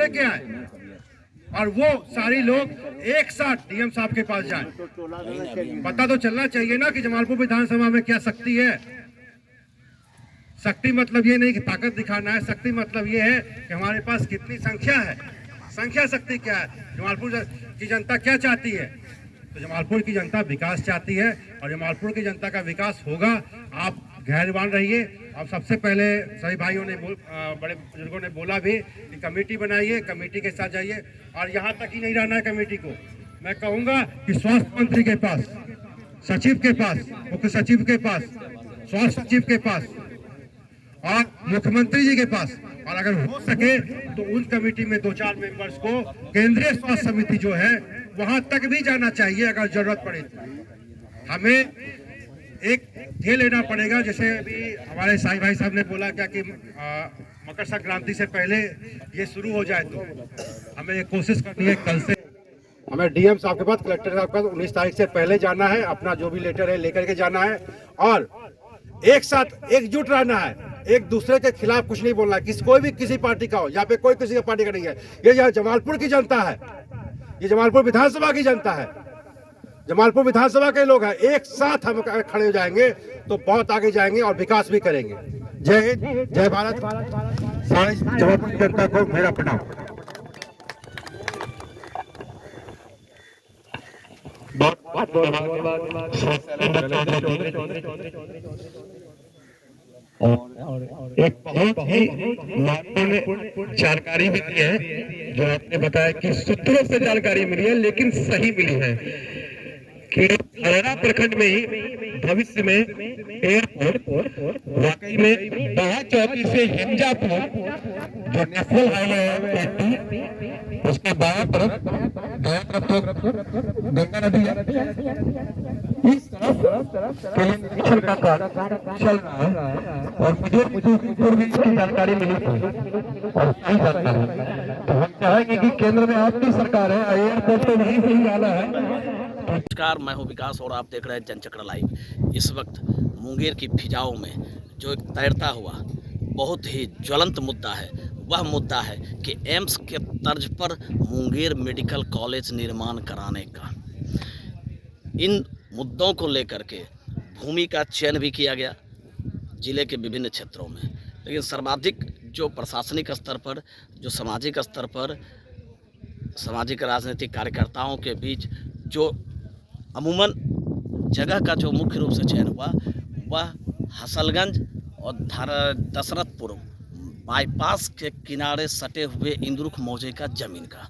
लेके आए और वो सारी लोग एक साथ डीएम साहब के पास जाएं। पता तो चलना चाहिए ना कि जमालपुर विधानसभा में क्या शक्ति है। शक्ति मतलब ये नहीं कि ताकत दिखाना है, शक्ति मतलब ये है कि हमारे पास कितनी संख्या है। संख्या शक्ति क्या है? जमालपुर की जनता क्या चाहती है? तो जमालपुर की जनता विकास चाहती है और जमालपुर की जनता का विकास होगा। आप धैर्यवान रहिए। और सबसे पहले सभी भाइयों ने बड़े बुजुर्गों ने बोला भी कि कमेटी बनाइए, कमेटी के साथ जाइए। और यहाँ तक ही नहीं रहना है कमेटी को, मैं कहूँगा कि स्वास्थ्य मंत्री के पास, सचिव के पास, मुख्य सचिव के पास, स्वास्थ्य सचिव के पास और मुख्यमंत्री जी के पास, और अगर हो सके तो उन कमेटी में 2-4 मेंबर्स को केंद्रीय स्वास्थ्य समिति जो है वहां तक भी जाना चाहिए अगर जरूरत पड़े तो। हमें एक ये लेना पड़ेगा, जैसे अभी हमारे साई भाई साहब ने बोला क्या कि मकर संक्रांति से पहले ये शुरू हो जाए, तो हमें ये कोशिश करनी है। कल से हमें डीएम साहब के पास, कलेक्टर साहब के पास 19 तारीख से पहले जाना है, अपना जो भी लेटर है लेकर के जाना है और एक साथ एकजुट रहना है। एक दूसरे के खिलाफ कुछ नहीं बोलना है। कोई भी किसी पार्टी का हो, यहाँ पे कोई किसी का पार्टी का नहीं है। ये यहाँ जमालपुर की जनता है, ये जमालपुर विधानसभा की जनता है, जमालपुर विधानसभा के लोग हैं। एक साथ हम खड़े हो जाएंगे तो बहुत आगे जाएंगे और विकास भी करेंगे। जय हिंद, जय भारत। सारे जमालपुर की जनता को मेरा प्रणाम। और एक बहुत ही महत्वपूर्ण जानकारी भी दी है, जो आपने बताया कि सूत्रों से जानकारी मिली है लेकिन सही मिली है कि हरियाणा प्रखंड में ही भविष्य में एयरपोर्ट वाकई में बड़ा चौकी से हिंजापुर जो नेशनल हाईवे है उसके बाएं तरफ गंगा नदी है, इस तरफ निरीक्षण का कार्य चल रहा है और मुझे भी इसकी जानकारी मिली थी और सही जानकारी। तो हम चाहेंगे कि केंद्र में आपकी सरकार है, एयरपोर्ट तो वहीं से ही जाना है। नमस्कार, मैं हूं विकास और आप देख रहे हैं जनचक्र लाइव। इस वक्त मुंगेर की फिजाओं में जो एक तैरता हुआ बहुत ही ज्वलंत मुद्दा है, वह मुद्दा है कि एम्स के तर्ज पर मुंगेर मेडिकल कॉलेज निर्माण कराने का। इन मुद्दों को लेकर के भूमि का चयन भी किया गया जिले के विभिन्न क्षेत्रों में, लेकिन सर्वाधिक जो प्रशासनिक स्तर पर, जो सामाजिक स्तर पर, सामाजिक राजनीतिक कार्यकर्ताओं के बीच जो अमूमन जगह का जो मुख्य रूप से चयन हुआ वह हसलगंज और दशरथपुर बाईपास के किनारे सटे हुए इंद्रुख मौजे का जमीन का,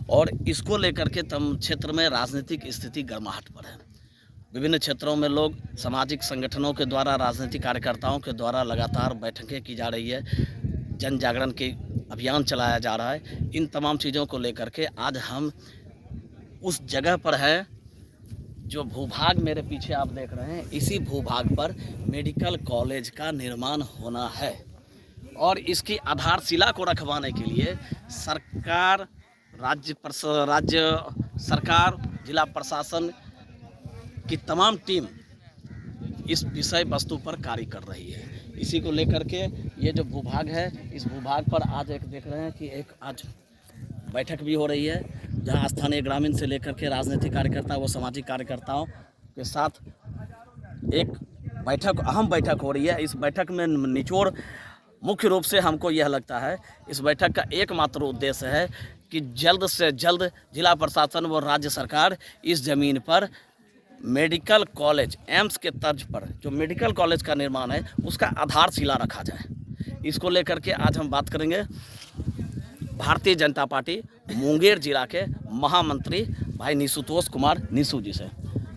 और इसको लेकर के तम क्षेत्र में राजनीतिक स्थिति गर्माहट पर है। विभिन्न क्षेत्रों में लोग, सामाजिक संगठनों के द्वारा, राजनीतिक कार्यकर्ताओं के द्वारा लगातार बैठकें की जा रही है, जन जागरण के अभियान चलाया जा रहा है। इन तमाम चीज़ों को लेकर के आज हम उस जगह पर हैं जो भूभाग मेरे पीछे आप देख रहे हैं। इसी भूभाग पर मेडिकल कॉलेज का निर्माण होना है और इसकी आधारशिला को रखवाने के लिए सरकार, राज्य सरकार, जिला प्रशासन की तमाम टीम इस विषय वस्तु पर कार्य कर रही है। इसी को लेकर के ये जो भूभाग है, इस भूभाग पर आज एक देख रहे हैं कि एक आज बैठक भी हो रही है, जहां स्थानीय ग्रामीण से लेकर के राजनीतिक कार्यकर्ता व सामाजिक कार्यकर्ताओं के साथ एक बैठक, अहम बैठक हो रही है। इस बैठक में निचोड़ मुख्य रूप से हमको यह लगता है, इस बैठक का एकमात्र उद्देश्य है कि जल्द से जल्द जिला प्रशासन व राज्य सरकार इस ज़मीन पर मेडिकल कॉलेज, एम्स के तर्ज पर जो मेडिकल कॉलेज का निर्माण है उसका आधारशिला रखा जाए। इसको लेकर के आज हम बात करेंगे भारतीय जनता पार्टी मुंगेर जिला के महामंत्री भाई निशुतोष कुमार निशु जी से।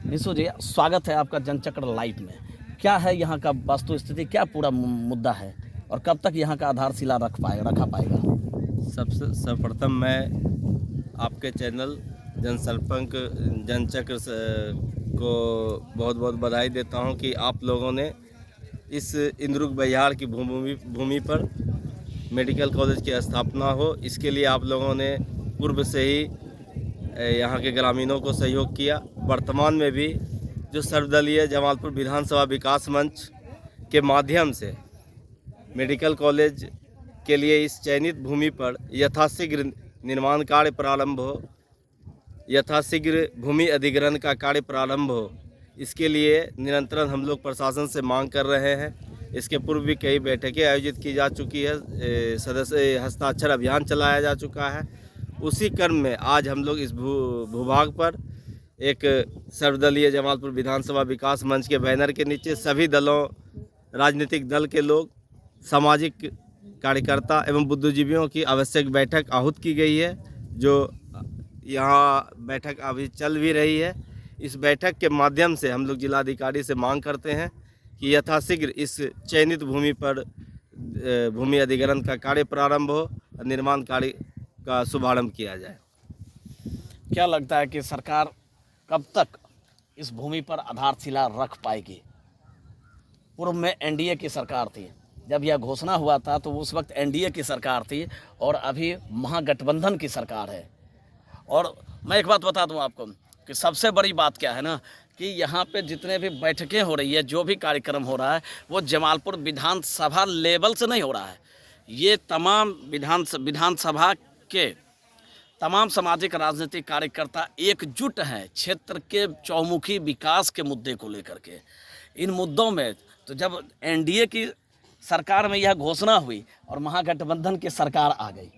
निशु जी, स्वागत है आपका जनचक्र लाइव में। क्या है यहाँ का वस्तु स्थिति, क्या पूरा मुद्दा है और कब तक यहाँ का आधारशिला रखा पाएगा? सबसे सर्वप्रथम मैं आपके चैनल जनचक्र को बहुत बहुत बधाई देता हूँ कि आप लोगों ने इस इंद्रुक बहियार की भूमि पर मेडिकल कॉलेज की स्थापना हो, इसके लिए आप लोगों ने पूर्व से ही यहाँ के ग्रामीणों को सहयोग किया। वर्तमान में भी जो सर्वदलीय जमालपुर विधानसभा विकास मंच के माध्यम से मेडिकल कॉलेज के लिए इस चयनित भूमि पर यथाशीघ्र निर्माण कार्य प्रारंभ हो, यथाशीघ्र भूमि अधिग्रहण का कार्य प्रारंभ हो, इसके लिए निरंतर हम लोग प्रशासन से मांग कर रहे हैं। इसके पूर्व भी कई बैठकें आयोजित की जा चुकी है, सदस्य हस्ताक्षर अभियान चलाया जा चुका है। उसी क्रम में आज हम लोग इस भूभाग पर एक सर्वदलीय जमालपुर विधानसभा विकास मंच के बैनर के नीचे सभी दलों, राजनीतिक दल के लोग, सामाजिक कार्यकर्ता एवं बुद्धिजीवियों की आवश्यक बैठक आहूत की गई है, जो यहाँ बैठक अभी चल भी रही है। इस बैठक के माध्यम से हम लोग जिलाधिकारी से मांग करते हैं कि यथाशीघ्र इस चयनित भूमि पर भूमि अधिग्रहण का कार्य प्रारंभ हो और निर्माण कार्य का शुभारंभ किया जाए। क्या लगता है कि सरकार कब तक इस भूमि पर आधारशिला रख पाएगी? पूर्व में एनडीए की सरकार थी, जब यह घोषणा हुआ था तो उस वक्त एनडीए की सरकार थी और अभी महागठबंधन की सरकार है। और मैं एक बात बता दूं आपको कि सबसे बड़ी बात क्या है ना कि यहाँ पे जितने भी बैठकें हो रही है, जो भी कार्यक्रम हो रहा है, वो जमालपुर विधानसभा लेवल से नहीं हो रहा है। ये तमाम विधानसभा के तमाम सामाजिक राजनीतिक कार्यकर्ता एकजुट हैं क्षेत्र के चौमुखी विकास के मुद्दे को लेकर के। इन मुद्दों में तो जब एनडीए की सरकार में यह घोषणा हुई और महागठबंधन की सरकार आ गई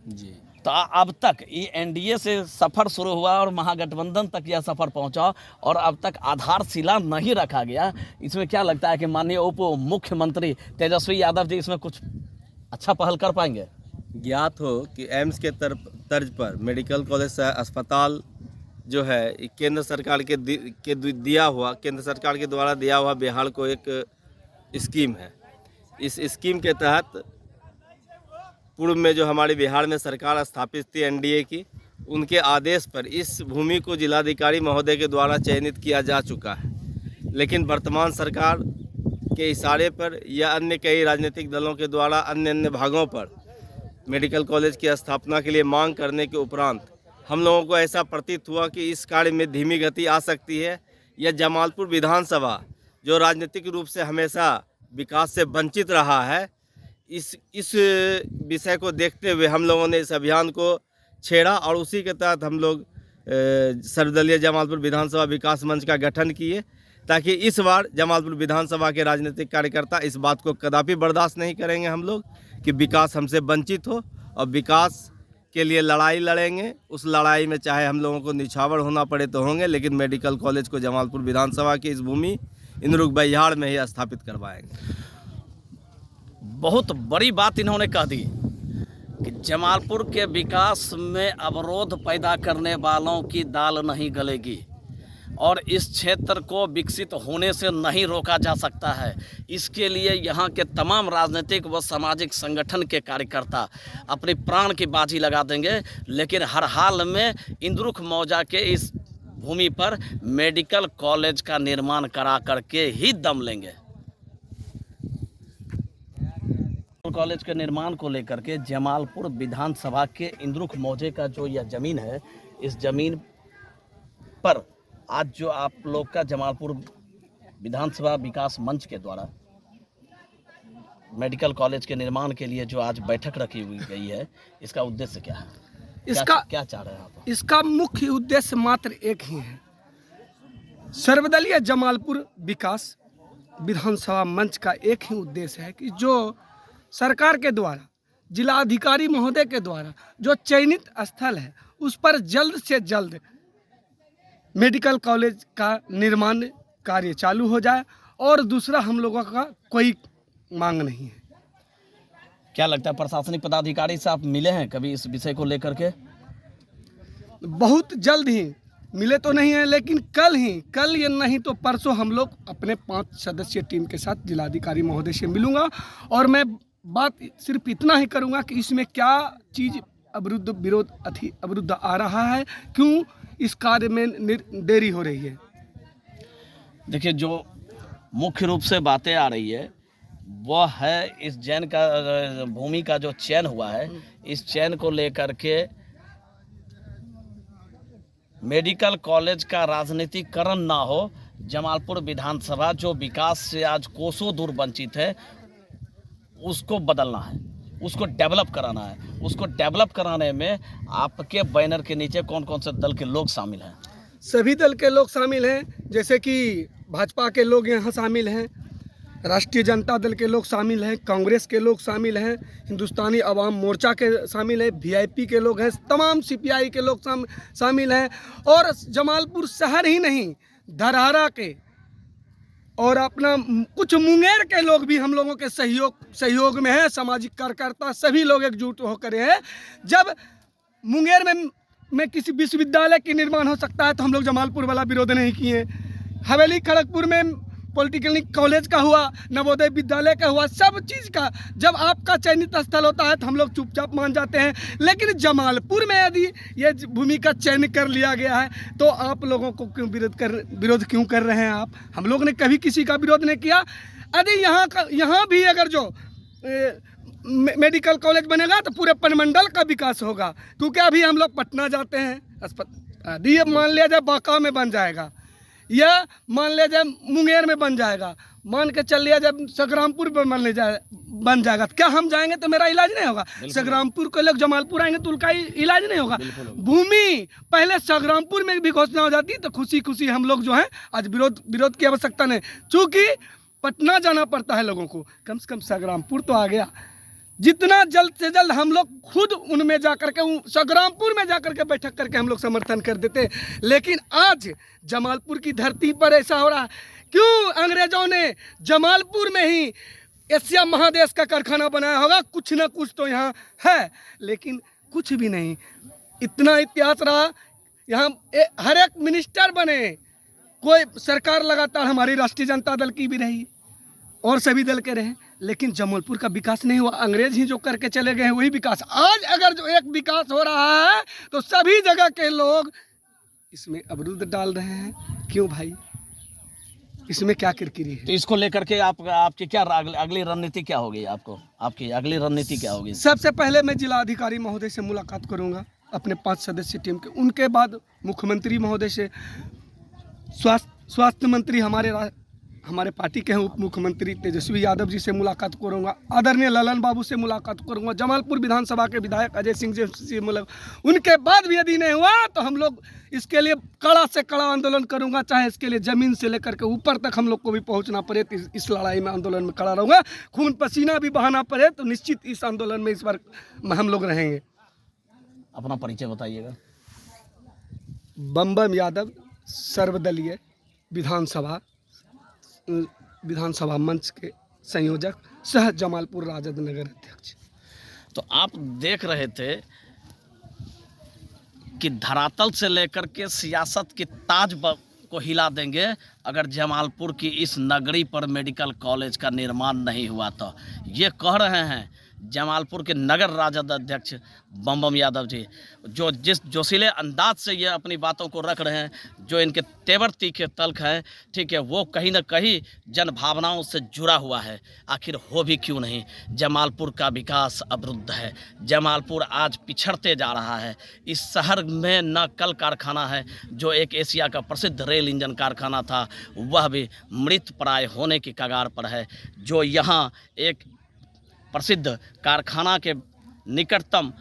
जी, तो अब तक ये एनडीए से सफ़र शुरू हुआ और महागठबंधन तक यह सफ़र पहुंचा और अब तक आधारशिला नहीं रखा गया। इसमें क्या लगता है कि माननीय उप मुख्यमंत्री तेजस्वी यादव जी इसमें कुछ अच्छा पहल कर पाएंगे? ज्ञात हो कि एम्स के तर्ज पर मेडिकल कॉलेज अस्पताल जो है केंद्र सरकार के केंद्र सरकार के द्वारा दिया हुआ बिहार को एक स्कीम है। इस स्कीम के तहत पूर्व में जो हमारे बिहार में सरकार स्थापित थी एनडीए की, उनके आदेश पर इस भूमि को जिलाधिकारी महोदय के द्वारा चयनित किया जा चुका है। लेकिन वर्तमान सरकार के इशारे पर या अन्य कई राजनीतिक दलों के द्वारा अन्य भागों पर मेडिकल कॉलेज की स्थापना के लिए मांग करने के उपरांत हम लोगों को ऐसा प्रतीत हुआ कि इस कार्य में धीमी गति आ सकती है या जमालपुर विधानसभा जो राजनीतिक रूप से हमेशा विकास से वंचित रहा है, इस विषय को देखते हुए हम लोगों ने इस अभियान को छेड़ा और उसी के तहत हम लोग सर्वदलीय जमालपुर विधानसभा विकास मंच का गठन किए, ताकि इस बार जमालपुर विधानसभा के राजनीतिक कार्यकर्ता इस बात को कदापि बर्दाश्त नहीं करेंगे हम लोग कि विकास हमसे वंचित हो, और विकास के लिए लड़ाई लड़ेंगे। उस लड़ाई में चाहे हम लोगों को निछावर होना पड़े तो होंगे, लेकिन मेडिकल कॉलेज को जमालपुर विधानसभा की इस भूमि इंद्रुक बहियाड़ में ही स्थापित करवाएंगे। बहुत बड़ी बात इन्होंने कह दी कि जमालपुर के विकास में अवरोध पैदा करने वालों की दाल नहीं गलेगी और इस क्षेत्र को विकसित होने से नहीं रोका जा सकता है। इसके लिए यहाँ के तमाम राजनीतिक व सामाजिक संगठन के कार्यकर्ता अपने प्राण की बाजी लगा देंगे, लेकिन हर हाल में इंद्रुक मौजा के इस भूमि पर मेडिकल कॉलेज का निर्माण करा करके ही दम लेंगे। कॉलेज के निर्माण को लेकर के जमालपुर विधानसभा के इंद्रुक मौजे का जो यह ज़मीन है, इस ज़मीन पर आज जो आप लोग का जमालपुर विधानसभा विकास मंच के द्वारा मेडिकल कॉलेज के निर्माण के लिए जो आज बैठक रखी हुई गई है, इसका उद्देश्य क्या है? क्या चाह रहे हैं आप? इसका मुख्य उद्देश्य मात्र एक ही है। सर्वदलीय जमालपुर विकास विधानसभा मंच का एक ही उद्देश्य है कि जो सरकार के द्वारा, जिलाधिकारी महोदय के द्वारा जो चयनित स्थल है, उस पर जल्द से जल्द मेडिकल कॉलेज का निर्माण कार्य चालू हो जाए, और दूसरा हम लोगों का कोई मांग नहीं है। क्या लगता है प्रशासनिक पदाधिकारी से आप मिले हैं कभी इस विषय को लेकर के? बहुत जल्द ही मिले तो नहीं है, लेकिन कल या नहीं तो परसों हम लोग अपने 5 सदस्यीय टीम के साथ जिलाधिकारी महोदय से मिलूंगा, और मैं बात सिर्फ इतना ही करूंगा कि इसमें क्या चीज़ अवरुद्ध आ रहा है, क्यों इस कार्य में देरी हो रही है। देखिए, जो मुख्य रूप से बातें आ रही है वह है इस चयन का, भूमि का जो चयन हुआ है, इस चयन को लेकर के मेडिकल कॉलेज का राजनीतिकरण ना हो। जमालपुर विधानसभा जो विकास से आज कोसों दूर वंचित है, उसको बदलना है। उसको डेवलप कराना है। उसको डेवलप कराने में आपके बैनर के नीचे कौन कौन से दल के लोग शामिल हैं? सभी दल के लोग शामिल हैं, जैसे कि भाजपा के लोग यहाँ शामिल हैं, राष्ट्रीय जनता दल के लोग शामिल हैं, कांग्रेस के लोग शामिल हैं, हिंदुस्तानी अवाम मोर्चा के शामिल हैं, वीआईपी के लोग हैं, तमाम सीपीआई के लोग शामिल हैं। और जमालपुर शहर ही नहीं, धरहरा के और अपना कुछ मुंगेर के लोग भी हम लोगों के सहयोग में हैं। सामाजिक कार्यकर्ता सभी लोग एकजुट होकर हैं। जब मुंगेर में किसी विश्वविद्यालय की निर्माण हो सकता है तो हम लोग जमालपुर वाला विरोध नहीं किए। हवेली खड़गपुर में पॉलिटेक्निक कॉलेज का हुआ, नवोदय विद्यालय का हुआ, सब चीज़ का जब आपका चयनित स्थल होता है तो हम लोग चुपचाप मान जाते हैं। लेकिन जमालपुर में यदि ये भूमि का चयन कर लिया गया है तो आप लोगों को क्यों विरोध क्यों कर रहे हैं आप? हम लोग ने कभी किसी का विरोध नहीं किया। यदि यहाँ भी अगर जो मेडिकल कॉलेज बनेगा तो पूरे परिमंडल का विकास होगा, क्योंकि अभी हम लोग पटना जाते हैं अस्पताल। यदि ये मान लिया जाए बांका में बन जाएगा या मान लिया जाए मुंगेर में बन जाएगा, मान के चल लिया जाए संग्रामपुर में बन जाएगा, तो क्या हम जाएंगे तो मेरा इलाज नहीं होगा? संग्रामपुर के लोग जमालपुर आएंगे तो उनका इलाज नहीं होगा। भूमि पहले संग्रामपुर में भी घोषणा हो जाती तो खुशी खुशी हम लोग जो है आज विरोध की आवश्यकता नहीं। चूँकि पटना जाना पड़ता है लोगों को, कम से कम संग्रामपुर तो आ गया। जितना जल्द से जल्द हम लोग खुद उनमें जा करके संग्रामपुर में जा करके बैठक करके हम लोग समर्थन कर देते। लेकिन आज जमालपुर की धरती पर ऐसा हो रहा है, क्यों? अंग्रेजों ने जमालपुर में ही एशिया महादेश का कारखाना बनाया होगा, कुछ ना कुछ तो यहाँ है, लेकिन कुछ भी नहीं। इतना इतिहास रहा, यहाँ हर एक मिनिस्टर बने, कोई सरकार लगातार हमारी राष्ट्रीय जनता दल की भी रही और सभी दल के रहे, लेकिन जमालपुर का विकास नहीं हुआ। अंग्रेज ही जो करके चले गए हैं वही विकास। आज अगर जो एक विकास हो रहा है तो सभी जगह के लोग इसमें अवरुद्ध डाल रहे हैं। क्यों भाई? इसमें क्या किरकिरी है? तो इसको लेकर के आपकी क्या अगली रणनीति क्या होगी? आपकी अगली रणनीति क्या होगी? सबसे पहले मैं जिलाधिकारी महोदय से मुलाकात करूंगा, अपने 5 सदस्यीय टीम के। उनके बाद मुख्यमंत्री महोदय से, स्वास्थ्य मंत्री हमारे पार्टी के हैं उप मुख्यमंत्री तेजस्वी यादव जी से मुलाकात करूंगा, आदरणीय ललन बाबू से मुलाकात करूंगा, जमालपुर विधानसभा के विधायक अजय सिंह जी से मुलाकात। उनके बाद भी यदि नहीं हुआ तो हम लोग इसके लिए कड़ा से कड़ा आंदोलन करूंगा, चाहे इसके लिए ज़मीन से लेकर के ऊपर तक हम लोग को भी पहुंचना पड़े तो इस लड़ाई में, आंदोलन में खड़ा रहूँगा। खून पसीना भी बहाना पड़े तो निश्चित इस आंदोलन में इस बार हम लोग रहेंगे। अपना परिचय बताइएगा। बम यादव, सर्वदलीय विधानसभा मंच के संयोजक, सह जमालपुर राजद नगर अध्यक्ष। तो आप देख रहे थे कि धरातल से लेकर के सियासत की ताज को हिला देंगे अगर जमालपुर की इस नगरी पर मेडिकल कॉलेज का निर्माण नहीं हुआ तो। ये कह रहे हैं जमालपुर के नगर राजद अध्यक्ष बम यादव जी, जो जिस जोशीले अंदाज से ये अपनी बातों को रख रहे हैं, जो इनके तेवर तीखे तल्ख है, ठीक है, वो कहीं ना कहीं जन भावनाओं से जुड़ा हुआ है। आखिर हो भी क्यों नहीं? जमालपुर का विकास अवरुद्ध है, जमालपुर आज पिछड़ते जा रहा है। इस शहर में न कल कारखाना है, जो एक एशिया का प्रसिद्ध रेल इंजन कारखाना था, वह भी मृत प्राय होने की कगार पर है। जो यहाँ एक प्रसिद्ध कारखाना के निकटतम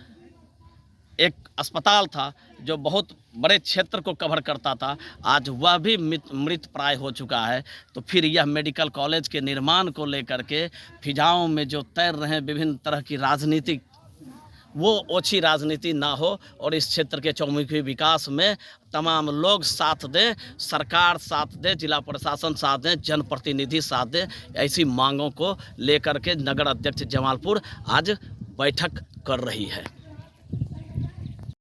एक अस्पताल था, जो बहुत बड़े क्षेत्र को कवर करता था, आज वह भी मृत प्राय हो चुका है। तो फिर यह मेडिकल कॉलेज के निर्माण को लेकर के फिजाओं में जो तैर रहे हैं विभिन्न तरह की राजनीति, वो ओछी राजनीति ना हो और इस क्षेत्र के चौमुखी विकास में तमाम लोग साथ दें, सरकार साथ दे, जिला प्रशासन साथ दें, जनप्रतिनिधि साथ दें। ऐसी मांगों को लेकर के नगर अध्यक्ष जमालपुर आज बैठक कर रही है।